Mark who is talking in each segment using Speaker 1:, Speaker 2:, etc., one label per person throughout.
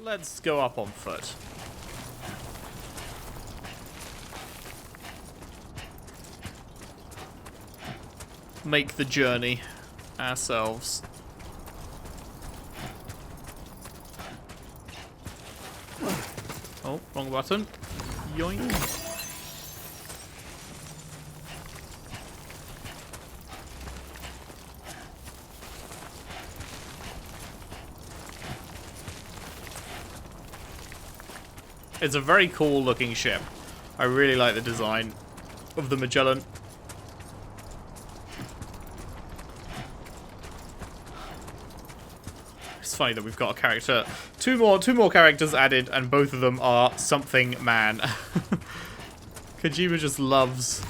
Speaker 1: let's go up on foot. Make the journey ourselves. Oh, wrong button. Yoink. It's a very cool looking ship. I really like the design of the Magellan. It's funny that we've got a character, two more characters added, and both of them are something man. Kojima just loves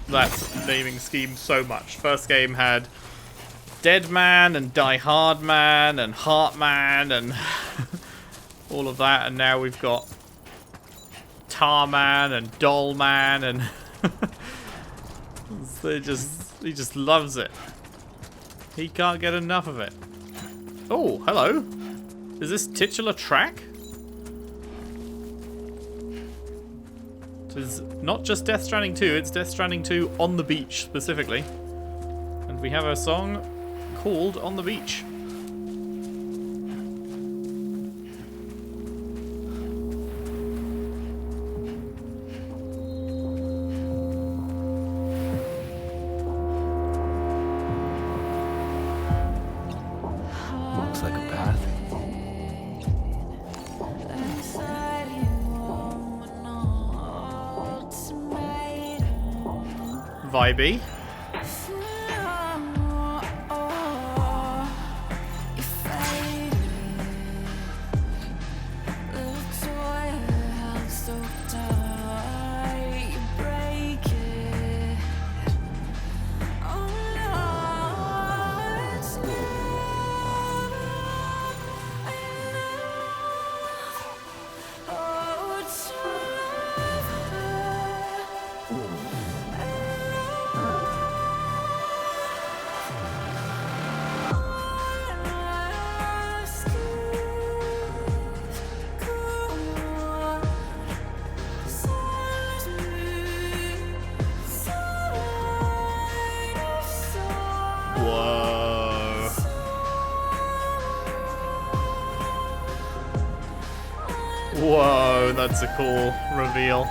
Speaker 1: that naming scheme so much. First game had Dead Man and Die Hard Man and Heart Man and all of that, and now we've got Tar Man and Doll Man, and he just loves it. He can't get enough of it. Oh, hello. Is this titular track? So it's not just Death Stranding 2, it's Death Stranding 2 on the beach specifically. And we have a song called On the Beach. Vibey. Whoa, that's a cool reveal.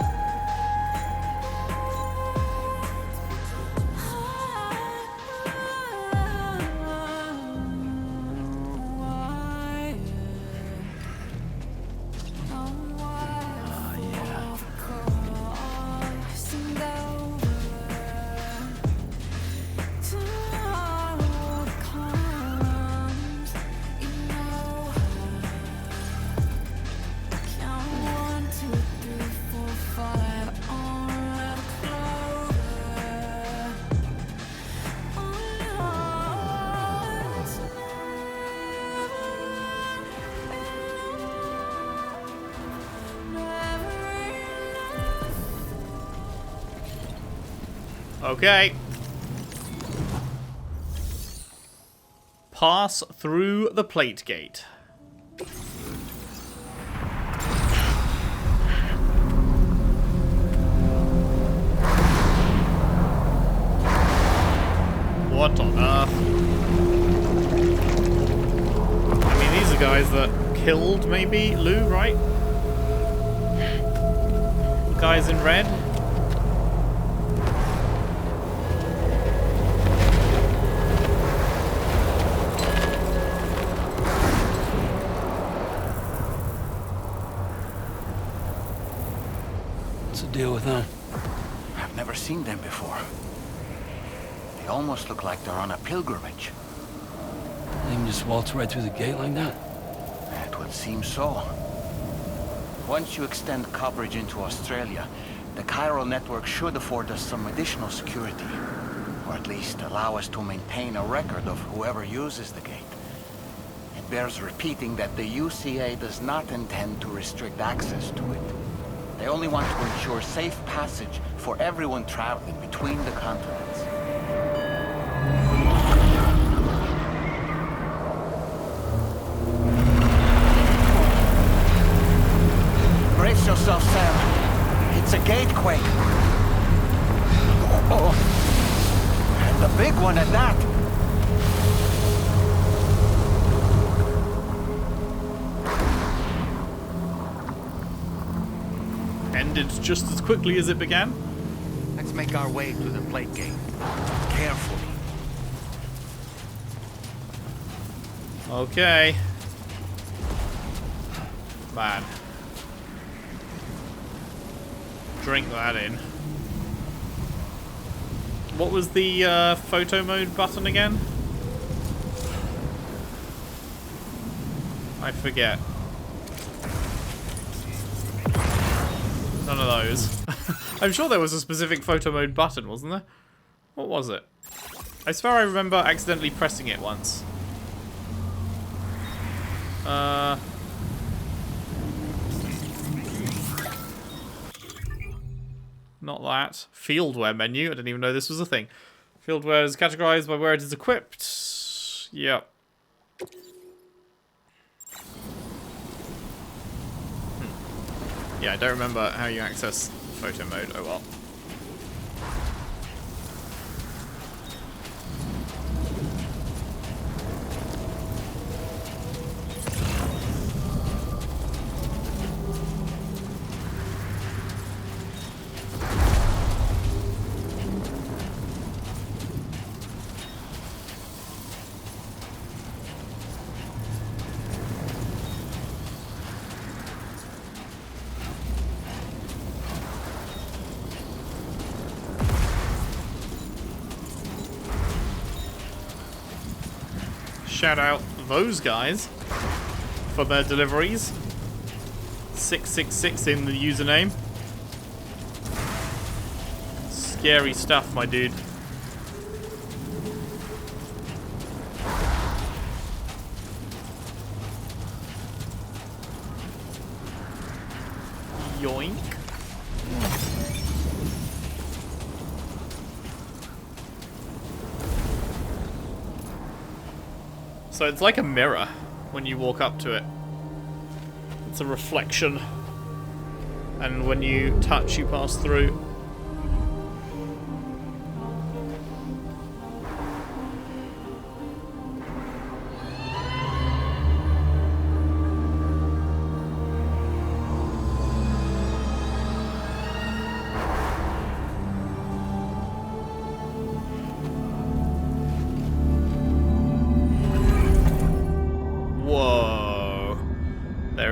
Speaker 1: Okay. Pass through the plate gate. What on earth? I mean, these are guys that killed, maybe, Lou, right? The guys in red.
Speaker 2: Deal with them.
Speaker 3: I've never seen them before. They almost look like they're on a pilgrimage.
Speaker 2: They can just waltz right through the gate like that?
Speaker 3: It would seem so. Once you extend coverage into Australia, the chiral network should afford us some additional security. Or at least allow us to maintain a record of whoever uses the gate. It bears repeating that the UCA does not intend to restrict access to it. They only want to ensure safe passage for everyone traveling between the continents. yourself, Sam. It's a gatequake. Oh. And a big one at that.
Speaker 1: Ended just as quickly as it began.
Speaker 3: Let's make our way to the plate gate. Carefully.
Speaker 1: Okay. Man. Drink that in. What was the photo mode button again? I forget. None of those. I'm sure there was a specific photo mode button, wasn't there? What was it? I swear I remember accidentally pressing it once. Not that. Fieldware menu. I didn't even know this was a thing. Fieldware is categorized by where it is equipped. Yep. Yeah, I don't remember how you access photo mode. Oh well. Shout out those guys for their deliveries. 666 in the username. Scary stuff, my dude. Yoink. So it's like a mirror when you walk up to it. It's a reflection. And when you touch, you pass through.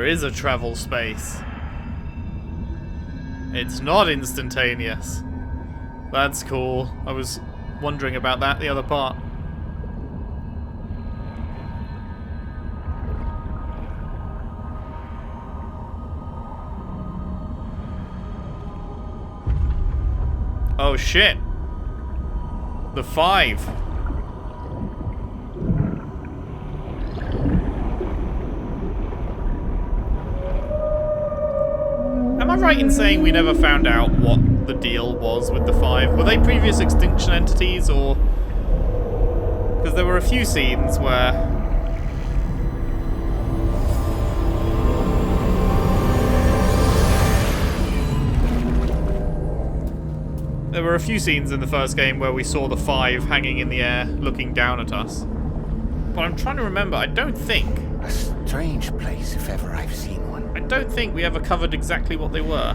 Speaker 1: Is a travel space. It's not instantaneous. That's cool. I was wondering about that, the other part. Oh shit. The 5. Am I right in saying we never found out what the deal was with the 5? Were they previous extinction entities, or... Because there were a few scenes where... There were a few scenes in the first game where we saw the 5 hanging in the air, looking down at us. But I'm trying to remember, I don't think...
Speaker 3: A strange place, if ever I've seen one.
Speaker 1: I don't think we ever covered exactly what they were.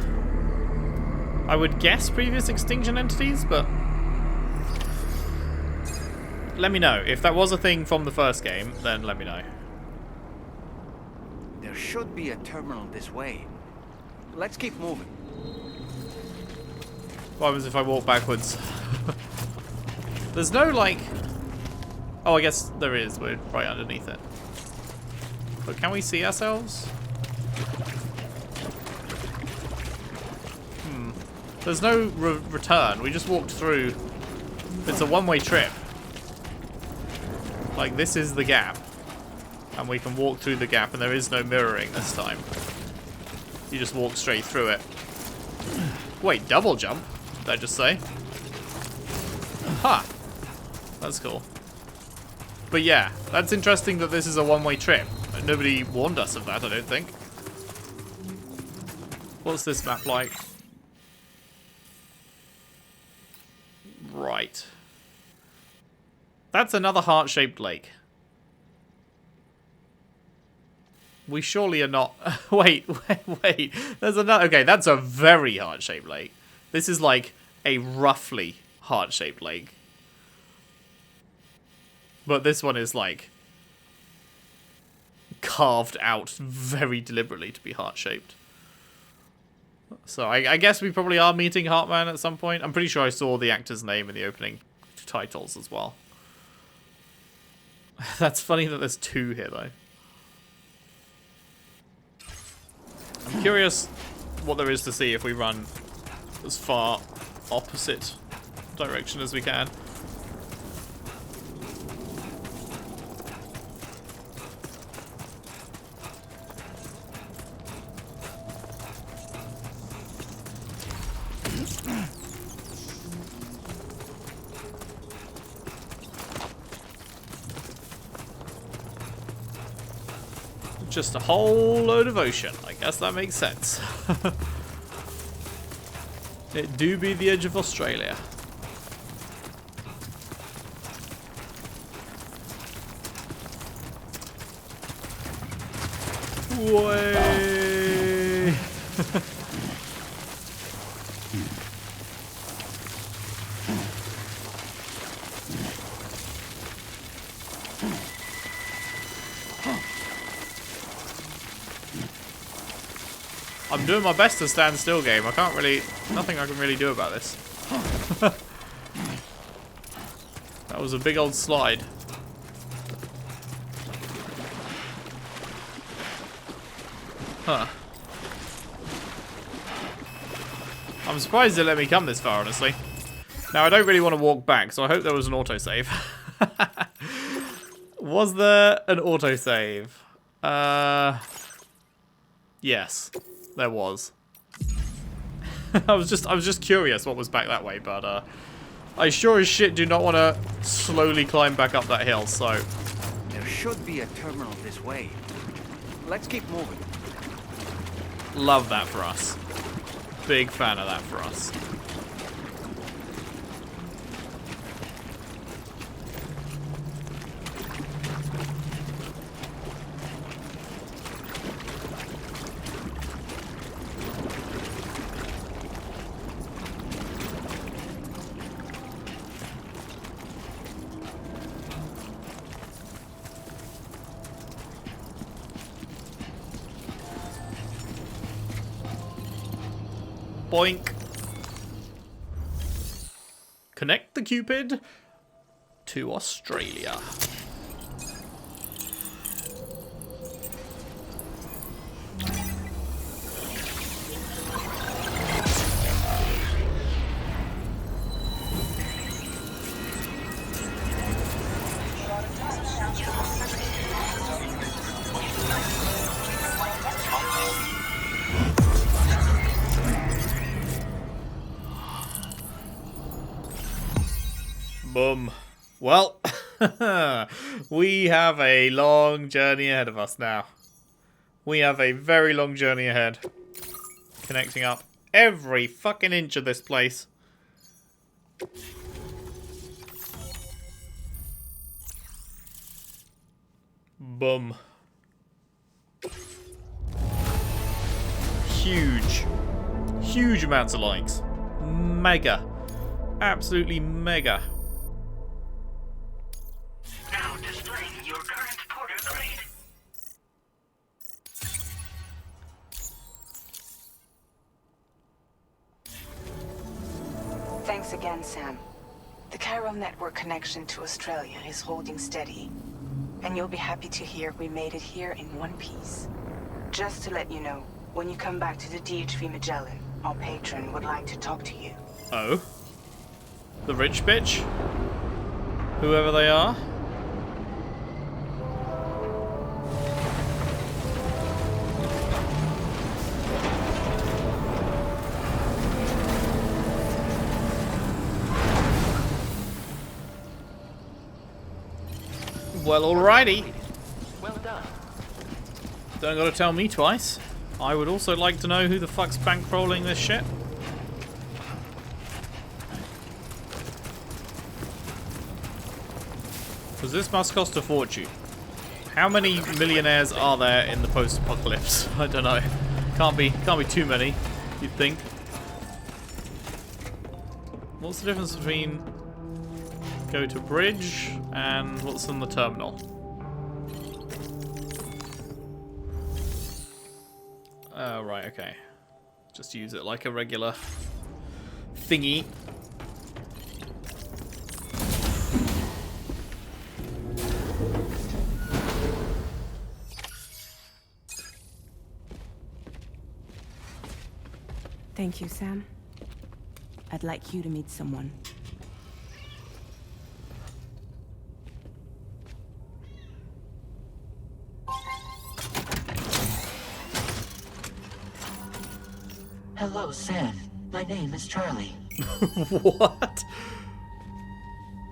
Speaker 1: I would guess previous extinction entities, but... Let me know. If that was a thing from the first game, then let me know.
Speaker 3: There should be a terminal this way. Let's keep moving.
Speaker 1: What happens if I walk backwards? There's no, like... Oh, I guess there is. We're right underneath it. But can we see ourselves? There's no return. We just walked through. It's a one-way trip. Like, this is the gap. And we can walk through the gap, and there is no mirroring this time. You just walk straight through it. Wait, double jump? Did I just say? Ha! That's cool. But yeah, that's interesting that this is a one-way trip. Nobody warned us of that, I don't think. What's this map like? Right. That's another heart-shaped lake. We surely are not... wait. There's another... Okay, that's a very heart-shaped lake. This is like a roughly heart-shaped lake. But this one is like carved out very deliberately to be heart-shaped. So I guess we probably are meeting Heartman at some point. I'm pretty sure I saw the actor's name in the opening titles as well. That's funny that there's 2 here, though. I'm curious what there is to see if we run as far opposite direction as we can. Just a whole load of ocean. I guess that makes sense. It do be the edge of Australia. Way. I'm doing my best to stand still, game. I can't really... Nothing I can really do about this. That was a big old slide. Huh. I'm surprised it let me come this far, honestly. Now, I don't really want to walk back, so I hope there was an autosave. Was there an autosave? Yes. There was. I was just curious what was back that way, but I sure as shit do not want to slowly climb back up that hill, so...
Speaker 3: There should be a terminal this way. Let's keep moving.
Speaker 1: Love that for us. Big fan of that for us. Boink. Connect the Cupid to Australia. Boom. Well, we have a long journey ahead of us now. We have a very long journey ahead. Connecting up every fucking inch of this place. Boom. Huge. Huge amounts of likes. Mega. Absolutely mega.
Speaker 4: Now displaying your current porter grade.
Speaker 5: Thanks again, Sam. The chiral network connection to Australia is holding steady. And you'll be happy to hear we made it here in one piece. Just to let you know, when you come back to the DHV Magellan, our patron would like to talk to you.
Speaker 1: Oh? The rich bitch? Whoever they are? Well, alrighty.
Speaker 4: Well done.
Speaker 1: Don't gotta tell me twice. I would also like to know who the fuck's bankrolling this shit. Because this must cost a fortune. How many millionaires are there in the post-apocalypse? I don't know. Can't be too many, you'd think. What's the difference between go to bridge and what's in the terminal? Oh, right, okay. Just use it like a regular thingy.
Speaker 5: Thank you, Sam. I'd like you to meet someone.
Speaker 6: Hello, Sam. My name is Charlie.
Speaker 1: What?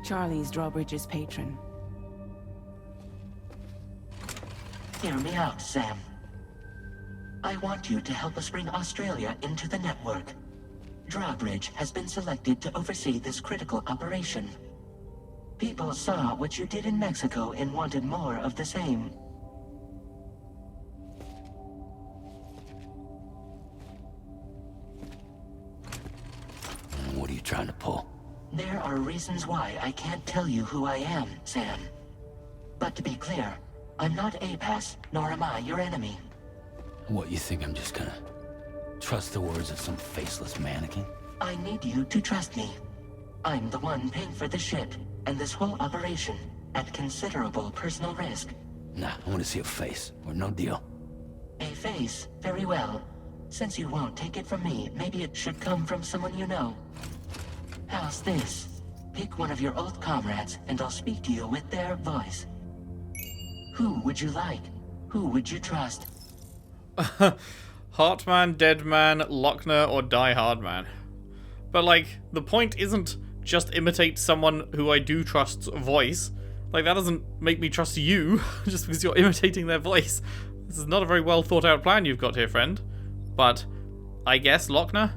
Speaker 5: Charlie's Drawbridge's patron.
Speaker 6: Hear me out, Sam. I want you to help us bring Australia into the network. Drawbridge has been selected to oversee this critical operation. People saw what you did in Mexico and wanted more of the same.
Speaker 2: What are you trying to pull?
Speaker 6: There are reasons why I can't tell you who I am, Sam. But to be clear, I'm not APAS, nor am I your enemy.
Speaker 2: What, you think I'm just gonna trust the words of some faceless mannequin?
Speaker 6: I need you to trust me. I'm the one paying for the ship and this whole operation at considerable personal risk.
Speaker 2: Nah, I want to see a face, or no deal.
Speaker 6: A face? Very well. Since you won't take it from me, maybe it should come from someone you know. How's this? Pick one of your old comrades, and I'll speak to you with their voice. Who would you like? Who would you trust?
Speaker 1: Heartman, Deadman, Lochner, or Die Hard Man. But, like, the point isn't just imitate someone who I do trust's voice. Like, that doesn't make me trust you, just because you're imitating their voice. This is not a very well thought out plan you've got here, friend. But, I guess Lochner?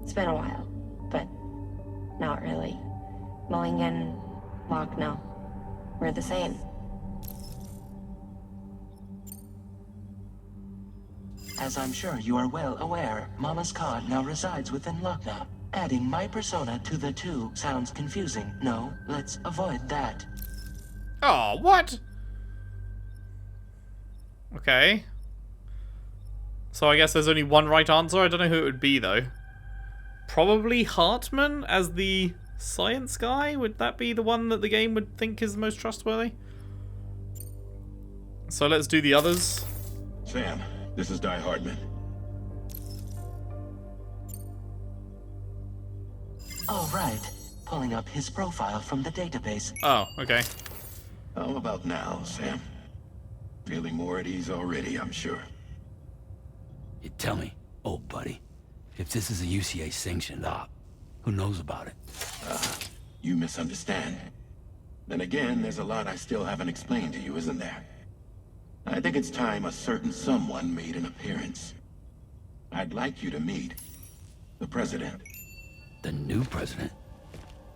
Speaker 7: It's been a while, but not really. Mulligan, Lochner, we're the same.
Speaker 6: As I'm sure you are well aware, Mama's Khan now resides within Lochner. Adding my persona to the two sounds confusing. No, let's avoid that.
Speaker 1: Oh, what? Okay. So I guess there's only one right answer. I don't know who it would be, though. Probably Hartman as the science guy? Would that be the one that the game would think is the most trustworthy? So let's do the others.
Speaker 8: Sam, this is Die Hardman.
Speaker 6: All right. Pulling up his profile from the database.
Speaker 1: Oh, okay.
Speaker 8: How about now, Sam? Feeling more at ease already, I'm sure.
Speaker 2: You tell me, old buddy, if this is a UCA sanctioned op, who knows about it?
Speaker 8: You misunderstand. Then again, there's a lot I still haven't explained to you, isn't there? I think it's time a certain someone made an appearance. I'd like you to meet the President.
Speaker 2: The new president?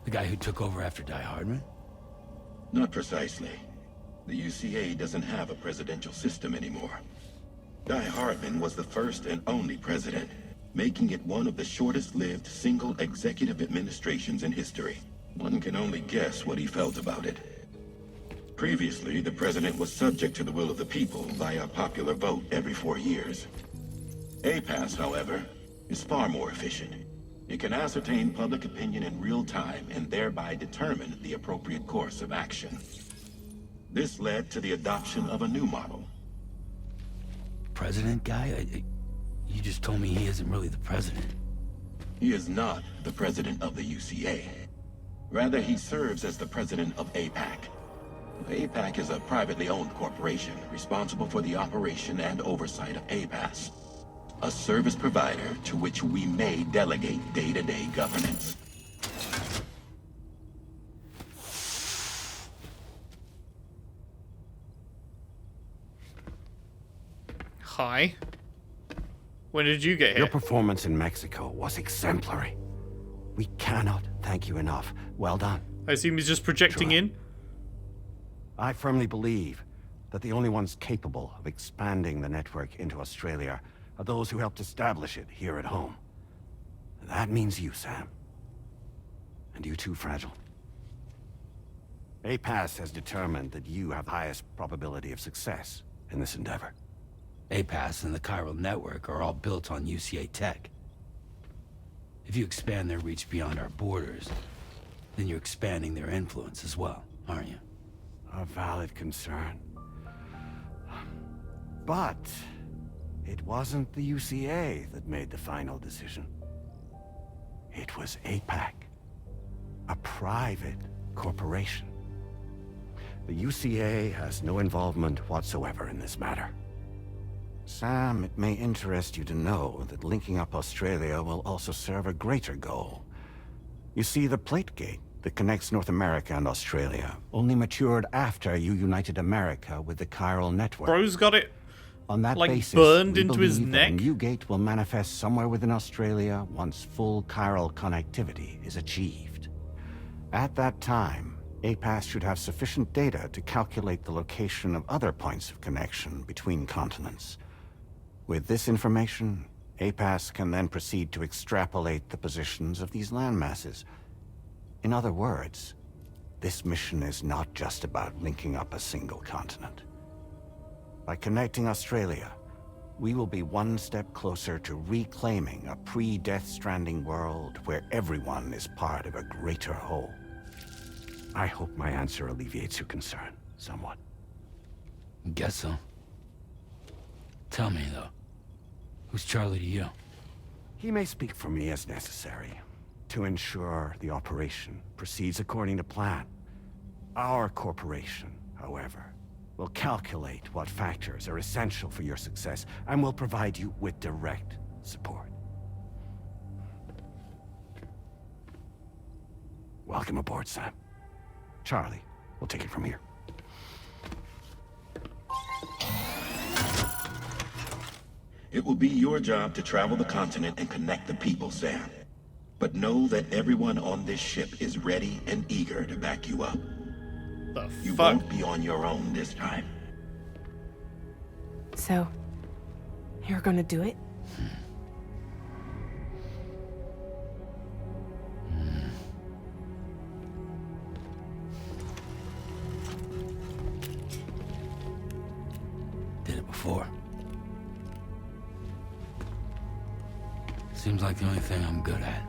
Speaker 2: The guy who took over after Die Hardman?
Speaker 8: Not precisely. The UCA doesn't have a presidential system anymore. Die Hardman was the first and only president, making it one of the shortest-lived single executive administrations in history. One can only guess what he felt about it. Previously, the president was subject to the will of the people via popular vote every 4 years. APAS, however, is far more efficient. It can ascertain public opinion in real time and thereby determine the appropriate course of action. This led to the adoption of a new model.
Speaker 2: President guy? You just told me he isn't really the president.
Speaker 8: He is not the president of the UCA. Rather, he serves as the president of APAC. APAC is a privately owned corporation responsible for the operation and oversight of APAS, a service provider to which we may delegate day-to-day governance.
Speaker 1: hi. When did you get
Speaker 9: Your
Speaker 1: here?
Speaker 9: performance in Mexico was exemplary. We cannot thank you enough. Well done.
Speaker 1: I assume he's just projecting
Speaker 9: Sure.
Speaker 1: in.
Speaker 9: I firmly believe that the only ones capable of expanding the network into Australia are those who helped establish it here at home. That means you, Sam. And you too, Fragile. APAS has determined that you have the highest probability of success in this endeavor.
Speaker 2: APAS and the chiral network are all built on UCA tech. If you expand their reach beyond our borders, then you're expanding their influence as well, aren't you?
Speaker 9: A valid concern. But it wasn't the UCA that made the final decision. It was APAC, a private corporation. The UCA has no involvement whatsoever in this matter. Sam, it may interest you to know that linking up Australia will also serve a greater goal. You see, the plate gate that connects North America and Australia only matured after you united America with the chiral network.
Speaker 1: Bro's got it
Speaker 9: On that
Speaker 1: like
Speaker 9: basis,
Speaker 1: burned
Speaker 9: we
Speaker 1: into his
Speaker 9: believe that
Speaker 1: neck.
Speaker 9: a new gate will manifest somewhere within Australia once full chiral connectivity is achieved. At that time, APAS should have sufficient data to calculate the location of other points of connection between continents. With this information, APAS can then proceed to extrapolate the positions of these landmasses. In other words, this mission is not just about linking up a single continent. By connecting Australia, we will be one step closer to reclaiming a pre-Death Stranding world where everyone is part of a greater whole. I hope my answer alleviates your concern somewhat.
Speaker 2: Guess so. Tell me, though. Who's Charlie to you?
Speaker 9: He may speak for me as necessary to ensure the operation proceeds according to plan. Our corporation, however, will calculate what factors are essential for your success and will provide you with direct support. Welcome aboard, Sam. Charlie, we'll take it from here.
Speaker 8: It will be your job to travel the continent and connect the people, Sam. But know that everyone on this ship is ready and eager to back you up.
Speaker 1: The
Speaker 8: You
Speaker 1: fuck?
Speaker 8: won't be on your own this time.
Speaker 5: So, you're gonna do it?
Speaker 2: Did it before. Seems like the only thing I'm good at.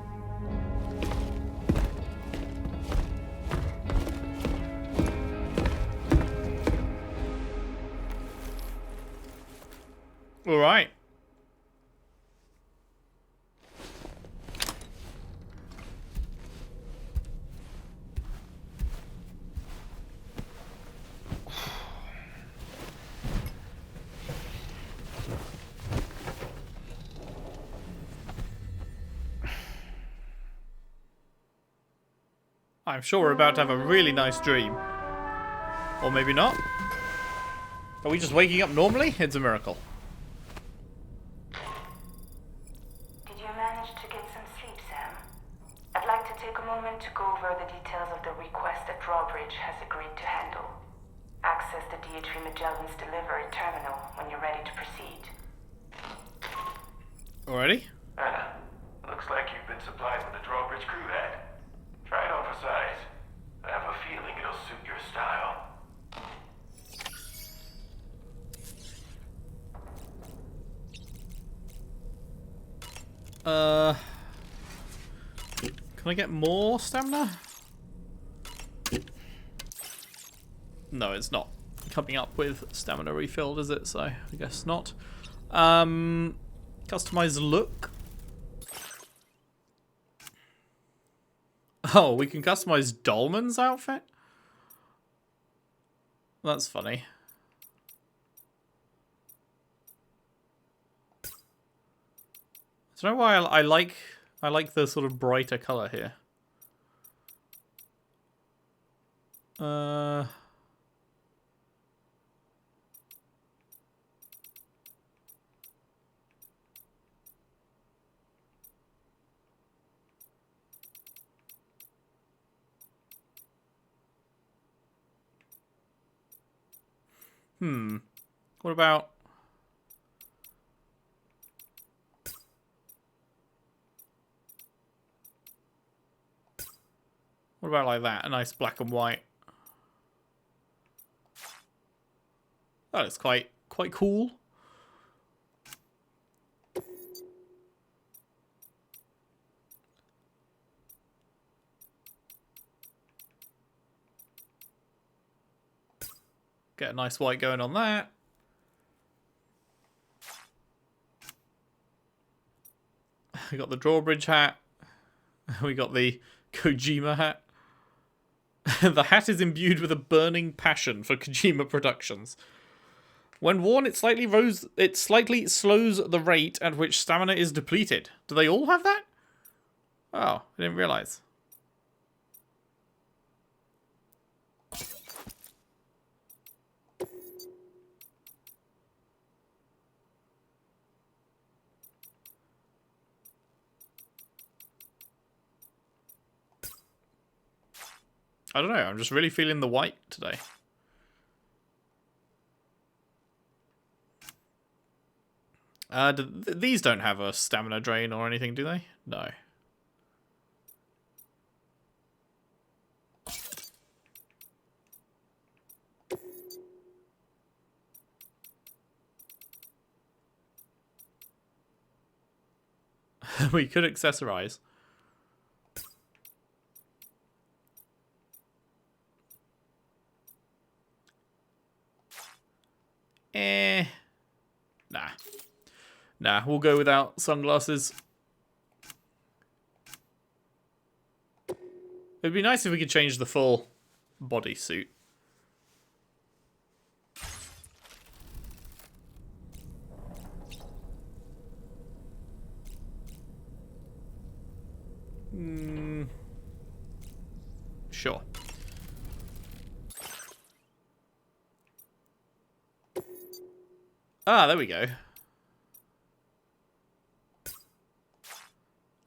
Speaker 1: All right. I'm sure we're about to have a really nice dream. Or maybe not. Are we just waking up normally? It's a miracle.
Speaker 5: Did you manage to get some sleep, Sam? I'd like to take a moment to go over the details of the request that Drawbridge has agreed to handle. Access the DH3 Magellan's delivery terminal when you're ready to proceed.
Speaker 1: Already?
Speaker 10: Looks like you've been supplied with the Drawbridge crew head. Try it on for size. I have a feeling it'll suit your style.
Speaker 1: Can I get more stamina? No, it's not coming up with stamina refilled, is it? So I guess not. Customize look. Oh, we can customize Dolman's outfit? That's funny. I don't know why I like the sort of brighter color here. What about... What about like that? A nice black and white. That looks quite cool. Get a nice white going on that. We got the drawbridge hat. We got the Kojima hat. The hat is imbued with a burning passion for Kojima Productions. When worn, it slightly slows the rate at which stamina is depleted. Do they all have that? Oh, I didn't realize. I don't know, I'm just really feeling the white today. These don't have a stamina drain or anything, do they? No. We could accessorize. Nah, we'll go without sunglasses. It'd be nice if we could change the full bodysuit. Sure. Ah, there we go.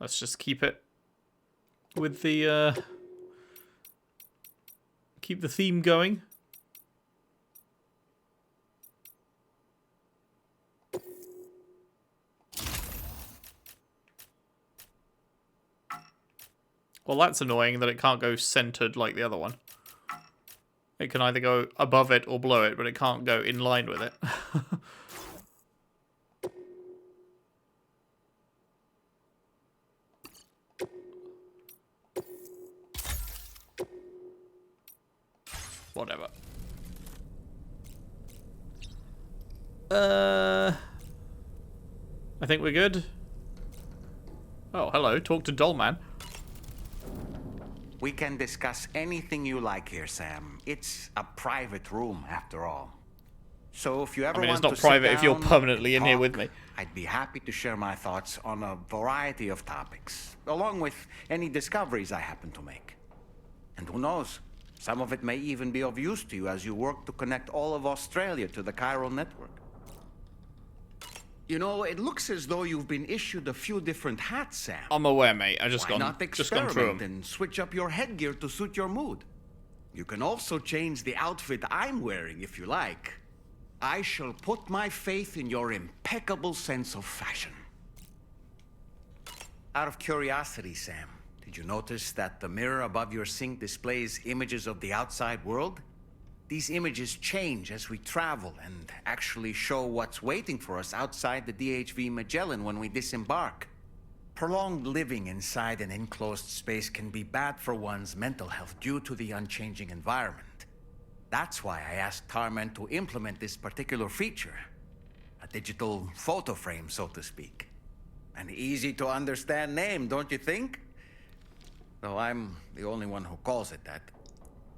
Speaker 1: Let's just keep it with the keep the theme going. Well, that's annoying that it can't go centered like the other one. It can either go above it or below it, but it can't go in line with it. Whatever. I think we're good. Oh, hello. Talk to Dollman.
Speaker 3: We can discuss anything you like here, Sam. It's a private room, after all. So if you ever want to
Speaker 1: it's not private if you're permanently in here with me.
Speaker 3: I'd be happy to share my thoughts on a variety of topics, along with any discoveries I happen to make. And who knows? Some of it may even be of use to you as you work to connect all of Australia to the chiral network. You know, it looks as though you've been issued a few different hats, Sam.
Speaker 1: I'm aware, mate. I just
Speaker 3: Why
Speaker 1: gone
Speaker 3: not
Speaker 1: through
Speaker 3: experiment
Speaker 1: them.
Speaker 3: and switch up your headgear to suit your mood? You can also change the outfit I'm wearing if you like. I shall put my faith in your impeccable sense of fashion. Out of curiosity, Sam, did you notice that the mirror above your sink displays images of the outside world? These images change as we travel and actually show what's waiting for us outside the DHV Magellan when we disembark. Prolonged living inside an enclosed space can be bad for one's mental health due to the unchanging environment. That's why I asked Tarman to implement this particular feature. A digital photo frame, so to speak. An easy to understand name, don't you think? Though I'm the only one who calls it that.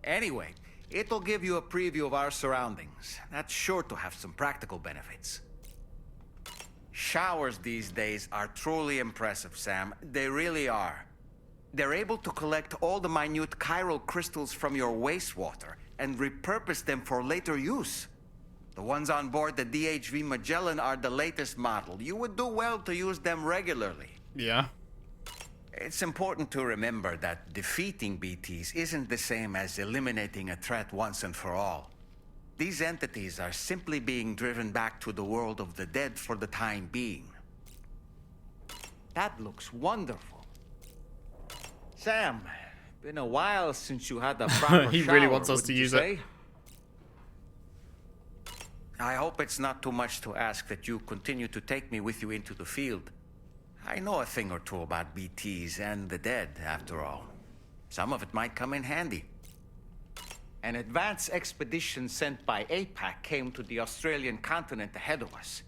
Speaker 3: Anyway, it'll give you a preview of our surroundings. That's sure to have some practical benefits. Showers these days are truly impressive, Sam. They really are. They're able to collect all the minute chiral crystals from your wastewater and repurpose them for later use. The ones on board the DHV Magellan are the latest model. You would do well to use them regularly.
Speaker 1: Yeah.
Speaker 3: It's important to remember that defeating BTs isn't the same as eliminating a threat once and for all. These entities are simply being driven back to the world of the dead for the time being. That looks wonderful. Sam, been a while since you had a proper
Speaker 1: He
Speaker 3: shower,
Speaker 1: really wants us to
Speaker 3: wouldn't you
Speaker 1: use
Speaker 3: say?
Speaker 1: it.
Speaker 3: I hope it's not too much to ask that you continue to take me with you into the field. I know a thing or two about BTs and the dead, after all. Some of it might come in handy. An advance expedition sent by APAC came to the Australian continent ahead of us.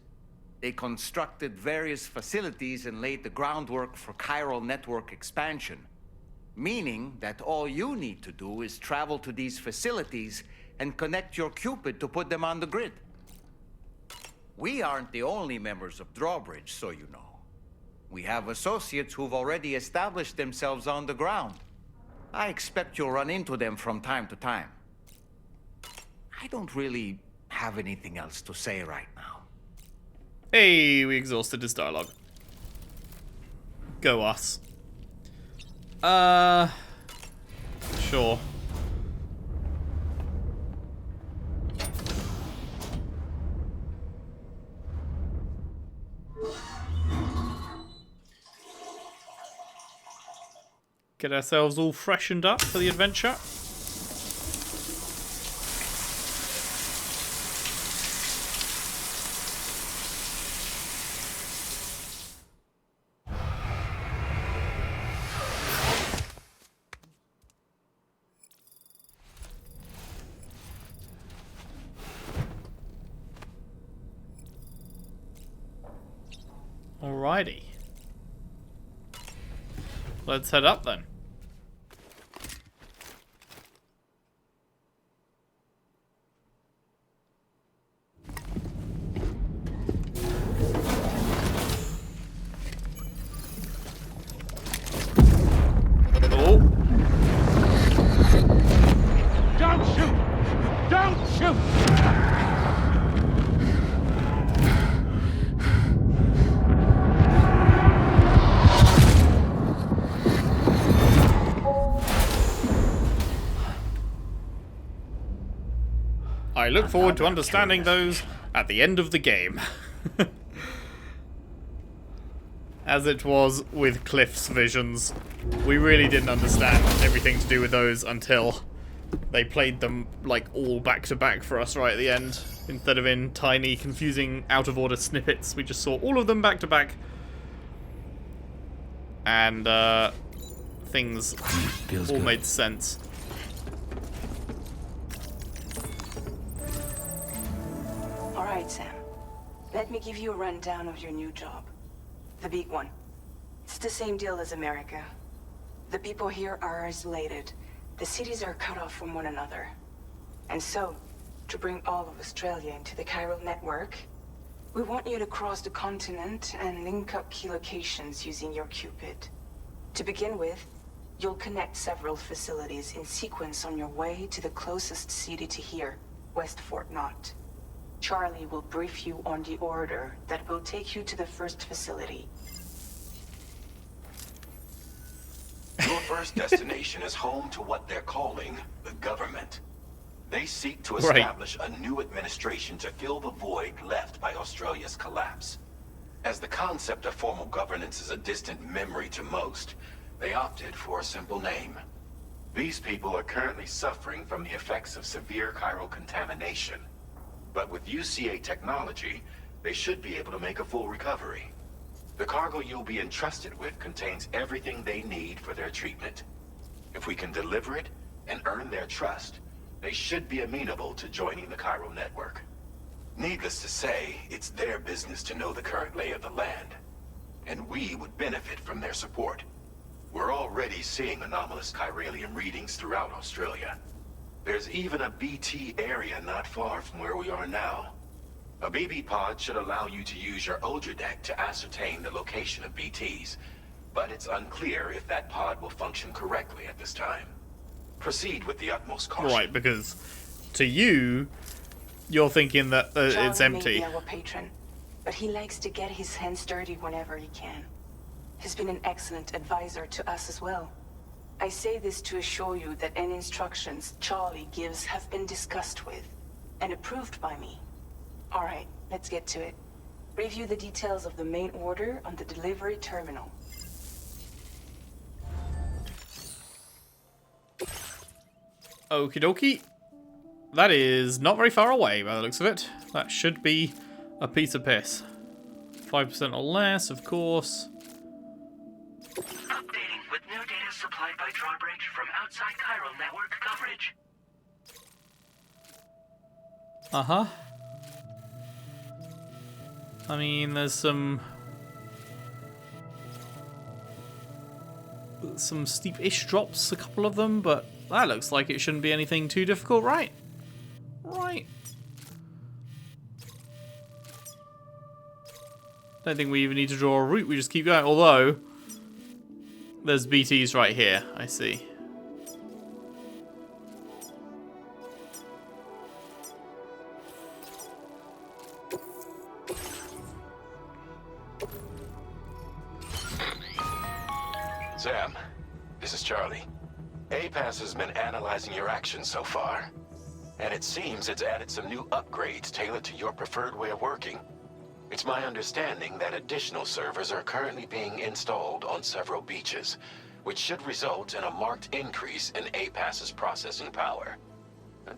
Speaker 3: They constructed various facilities and laid the groundwork for chiral network expansion. Meaning that all you need to do is travel to these facilities and connect your Cupid to put them on the grid. We aren't the only members of Drawbridge, so you know. We have associates who've already established themselves on the ground. I expect you'll run into them from time to time. I don't really have anything else to say right now.
Speaker 1: Hey, we exhausted his dialogue. Go us. Sure. Get ourselves all freshened up for the adventure. Alrighty. Let's head up then. Oh.
Speaker 10: Don't shoot! Don't shoot!
Speaker 1: I look forward to understanding those at the end of the game. As it was with Cliff's visions. We really didn't understand everything to do with those until they played them like all back to back for us right at the end. Instead of in tiny, confusing, out of order snippets, we just saw all of them back to back. And things
Speaker 2: Feels
Speaker 1: all
Speaker 2: good.
Speaker 1: made sense.
Speaker 5: All right, Sam. Let me give you a rundown of your new job. The big one. It's the same deal as America. The people here are isolated. The cities are cut off from one another. And so, to bring all of Australia into the chiral network, we want you to cross the continent and link up key locations using your Cupid. To begin with, you'll connect several facilities in sequence on your way to the closest city to here, West Fort Knott. Charlie will brief you on the order that will take you to the first facility.
Speaker 8: Your first destination is home to what they're calling the government. They seek to
Speaker 1: Right.
Speaker 8: establish a new administration to fill the void left by Australia's collapse. As the concept of formal governance is a distant memory to most, they opted for a simple name. These people are currently suffering from the effects of severe chiral contamination. But with UCA technology, they should be able to make a full recovery. The cargo you'll be entrusted with contains everything they need for their treatment. If we can deliver it and earn their trust, they should be amenable to joining the chiral network. Needless to say, it's their business to know the current lay of the land, and we would benefit from their support. We're already seeing anomalous chiralium readings throughout Australia. There's even a BT area not far from where we are now. A BB pod should allow you to use your Ultra deck to ascertain the location of BTs, but it's unclear if that pod will function correctly at this time. Proceed with the utmost caution.
Speaker 1: Right, because to you, you're thinking that it's
Speaker 5: Charlie
Speaker 1: empty.
Speaker 5: may be our patron, but he likes to get his hands dirty whenever he can. He's been an excellent advisor to us as well. I say this to assure you that any instructions Charlie gives have been discussed with. and approved by me. Alright, let's get to it. Review the details of the main order on the delivery terminal.
Speaker 1: Okie dokie. That is not very far away by the looks of it. That should be a piece of piss. 5% or less, of course.
Speaker 4: Updating with new data supplied by drawbridge from outside chiral network coverage.
Speaker 1: Uh-huh. I mean, there's some steep-ish drops, a couple of them, but that looks like it shouldn't be anything too difficult, right? Right. Don't think we even need to draw a route, we just keep going, although there's BTs right here, I see.
Speaker 10: Sam, this is Charlie. APAS has been analyzing your actions so far, and it seems it's added some new upgrades tailored to your preferred way of working. It's my understanding that additional servers are currently being installed on several beaches, which should result in a marked increase in APAS's processing power.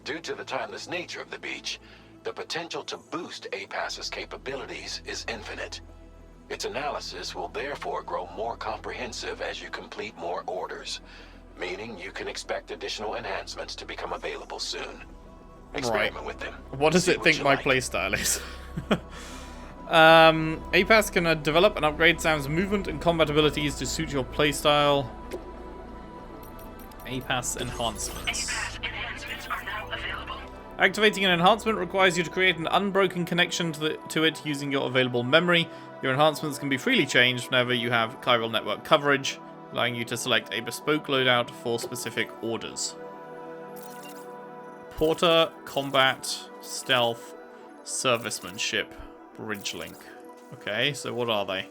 Speaker 10: Due to the timeless nature of the beach, the potential to boost APAS's capabilities is infinite. Its analysis will therefore grow more comprehensive as you complete more orders, meaning you can expect additional enhancements to become available soon. Experiment with them.
Speaker 1: What does it think my playstyle is? APAS can develop and upgrade Sam's movement and combat abilities to suit your playstyle. APAS enhancements.
Speaker 4: APAS enhancements are now available.
Speaker 1: Activating an enhancement requires you to create an unbroken connection to it using your available memory. Your enhancements can be freely changed whenever you have chiral network coverage, allowing you to select a bespoke loadout for specific orders. Porter, combat, stealth, servicemanship, bridge link. Okay, so what are they?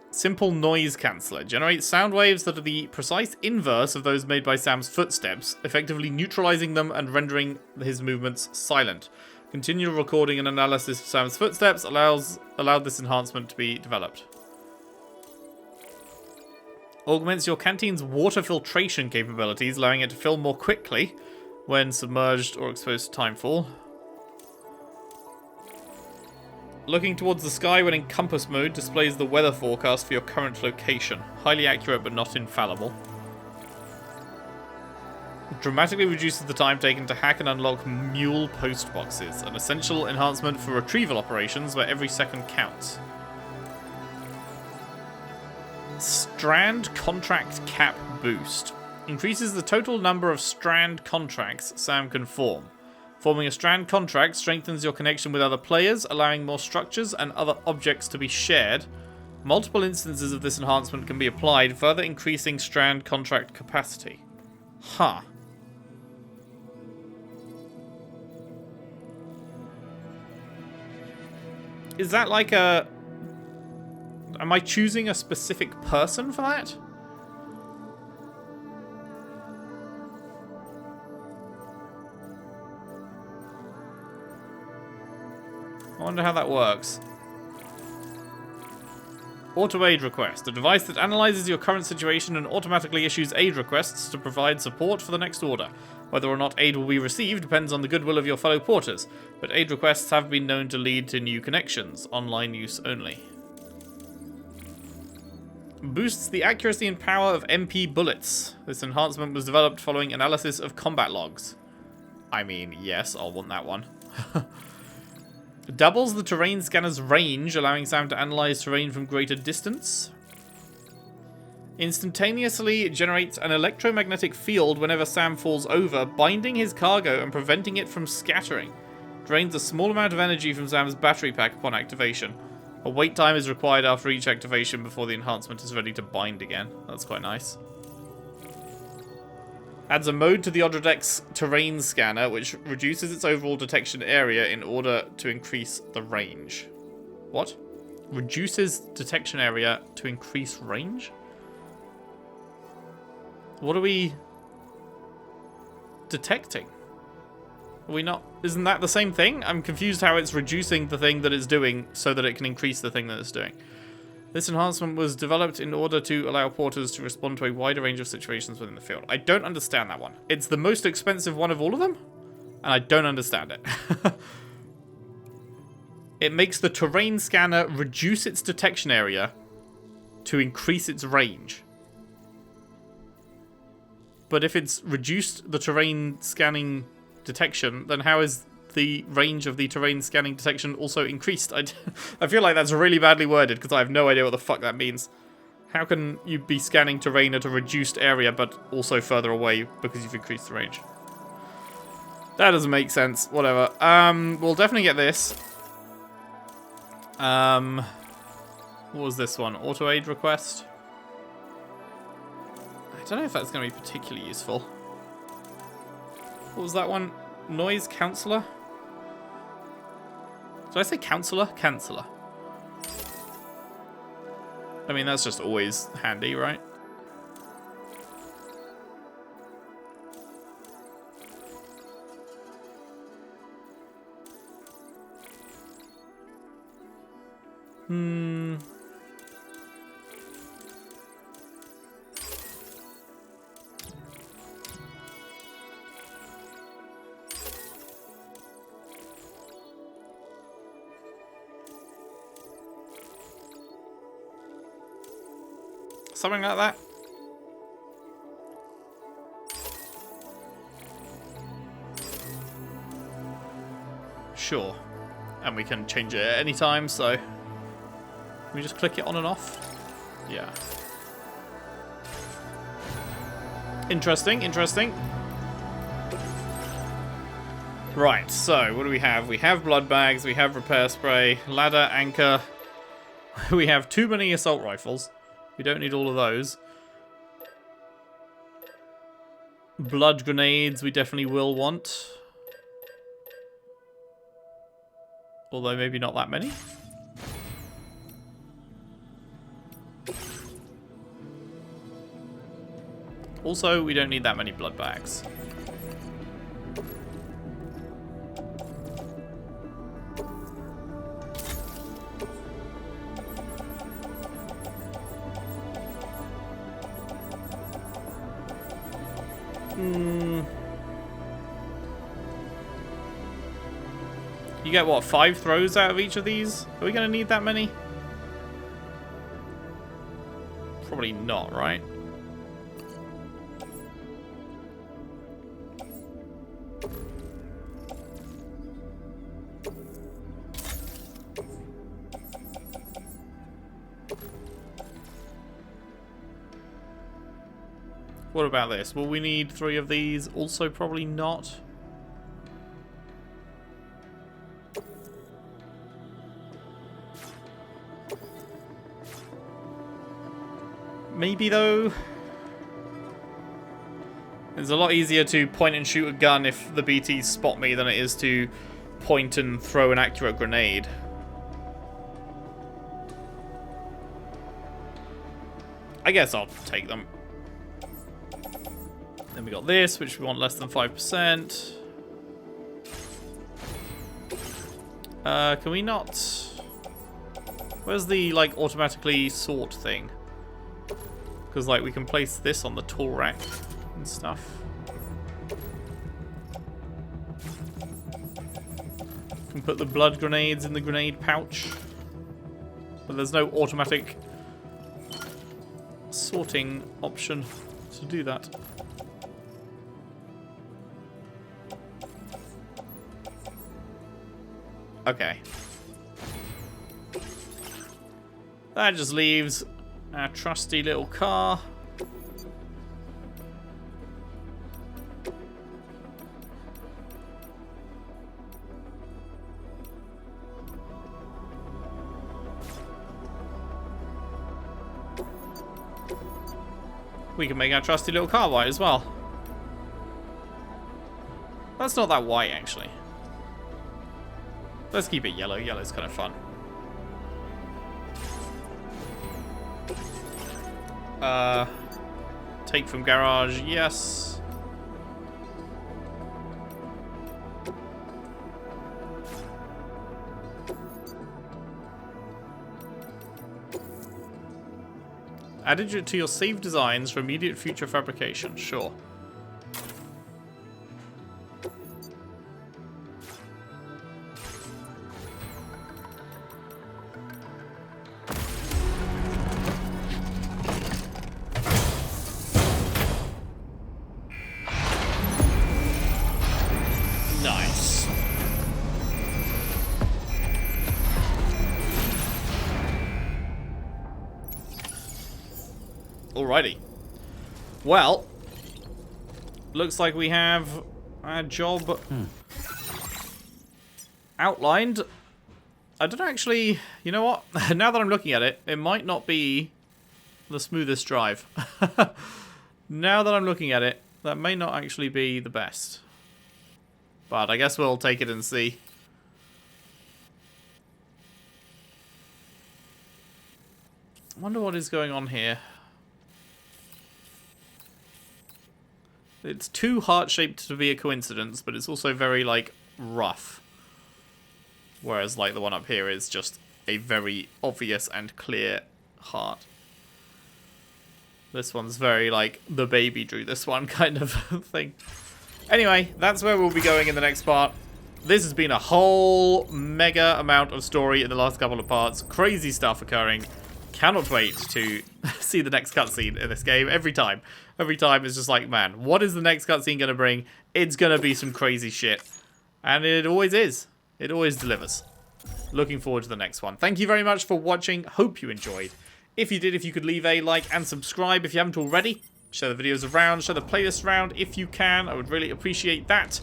Speaker 1: Simple noise canceller. Generates sound waves that are the precise inverse of those made by Sam's footsteps, effectively neutralizing them and rendering his movements silent. Continual recording and analysis of Sam's footsteps allowed this enhancement to be developed. Augments your canteen's water filtration capabilities, allowing it to fill more quickly when submerged or exposed to timefall. Looking towards the sky when in compass mode displays the weather forecast for your current location. Highly accurate but not infallible. Dramatically reduces the time taken to hack and unlock mule post boxes, an essential enhancement for retrieval operations where every second counts. Strand contract cap boost. Increases the total number of strand contracts Sam can form. Forming a strand contract strengthens your connection with other players, allowing more structures and other objects to be shared. Multiple instances of this enhancement can be applied, further increasing strand contract capacity. Huh. Is that like a... Am I choosing a specific person for that? I wonder how that works. Auto aid request. A device that analyzes your current situation and automatically issues aid requests to provide support for the next order. Whether or not aid will be received depends on the goodwill of your fellow porters, but aid requests have been known to lead to new connections, online use only. Boosts the accuracy and power of MP bullets. This enhancement was developed following analysis of combat logs. I mean, yes, I'll want that one. Doubles the terrain scanner's range, allowing Sam to analyze terrain from greater distance. Instantaneously generates an electromagnetic field whenever Sam falls over, binding his cargo and preventing it from scattering. Drains a small amount of energy from Sam's battery pack upon activation. A wait time is required after each activation before the enhancement is ready to bind again. That's quite nice. Adds a mode to the Odradek's terrain scanner, which reduces its overall detection area in order to increase the range. What? Reduces detection area to increase range? What are we detecting? Are we not? Isn't that the same thing? I'm confused how it's reducing the thing that it's doing so that it can increase the thing that it's doing. This enhancement was developed in order to allow porters to respond to a wider range of situations within the field. I don't understand that one. It's the most expensive one of all of them, and I don't understand it. It makes the terrain scanner reduce its detection area to increase its range. But if it's reduced the terrain scanning detection, then how is the range of the terrain scanning detection also increased? I feel like that's really badly worded because I have no idea what the fuck that means. How can you be scanning terrain at a reduced area but also further away because you've increased the range? That doesn't make sense. Whatever. We'll definitely get this. What was this one? Auto aid request? I don't know if that's going to be particularly useful. What was that one? Noise counselor? Did I say counselor? Counselor. I mean, that's just always handy, right? Something like that. Sure. And we can change it at any time, so... Can we just click it on and off? Yeah. Interesting, interesting. Right, so what do we have? We have blood bags, we have repair spray, ladder, anchor. We have too many assault rifles. We don't need all of those. Blood grenades we definitely will want. Although maybe not that many. Also, we don't need that many blood bags. You get, what, 5 throws out of each of these? Are we going to need that many? Probably not, right? What about this? Will we need 3 of these? Also probably not. Maybe though. It's a lot easier to point and shoot a gun if the BTs spot me than it is to point and throw an accurate grenade. I guess I'll take them. Then we got this, which we want less than 5%. Can we not... Where's the, like, automatically sort thing? Because, like, we can place this on the tool rack and stuff. Can put the blood grenades in the grenade pouch. But there's no automatic sorting option to do that. Okay. That just leaves our trusty little car. We can make our trusty little car white as well. That's not that white, actually. Let's keep it yellow. Yellow's kind of fun. Take from garage, yes. Added it to your saved designs for immediate future fabrication. Sure. Nice. Alrighty. Well, looks like we have our job outlined. I don't actually... You know what? Now that I'm looking at it, it might not be the smoothest drive. Now that I'm looking at it, that may not actually be the best. But I guess we'll take it and see. I wonder what is going on here. It's too heart-shaped to be a coincidence, but it's also very, like, rough. Whereas, like, the one up here is just a very obvious and clear heart. This one's very, like, the baby drew this one kind of thing. Anyway, that's where we'll be going in the next part. This has been a whole mega amount of story in the last couple of parts. Crazy stuff occurring. Cannot wait to see the next cutscene in this game every time. Every time it's just like, man, what is the next cutscene going to bring? It's going to be some crazy shit. And it always is. It always delivers. Looking forward to the next one. Thank you very much for watching. Hope you enjoyed. If you did, if you could leave a like and subscribe if you haven't already. Share the videos around, share the playlist around if you can. I would really appreciate that.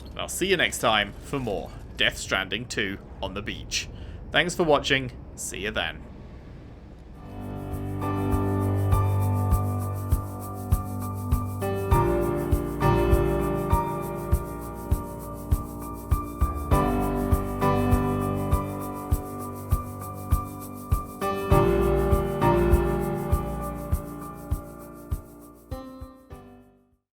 Speaker 1: And I'll see you next time for more Death Stranding 2 on the beach. Thanks for watching. See you then.